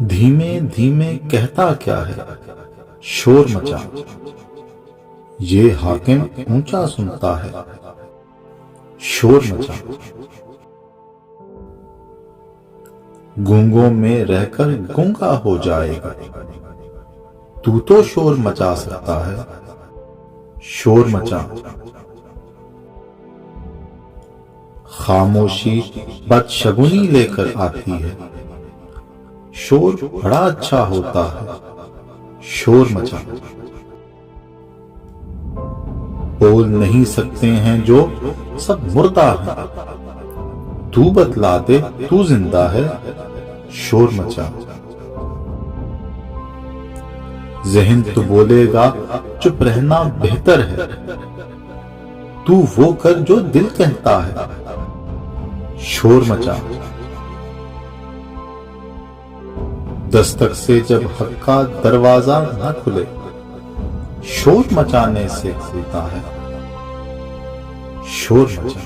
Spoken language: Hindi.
धीमे धीमे कहता क्या है, शोर मचा। ये हाकिम ऊंचा सुनता है, शोर मचा। गूंगों में रहकर गूंगा हो जाएगा, तू तो शोर मचा सकता है, शोर मचा। खामोशी बदशगुनी लेकर आती है, शोर बड़ा अच्छा होता है, शोर मचा। बोल नहीं सकते हैं जो सब मुर्दा है, तू बतला दे तू जिंदा है, शोर मचा। ज़हन तो बोलेगा चुप रहना बेहतर है, तू वो कर जो दिल कहता है, शोर मचा। दस्तक से जब हक का दरवाजा न खुले, शोर मचाने से खुलता है, शोर मचा।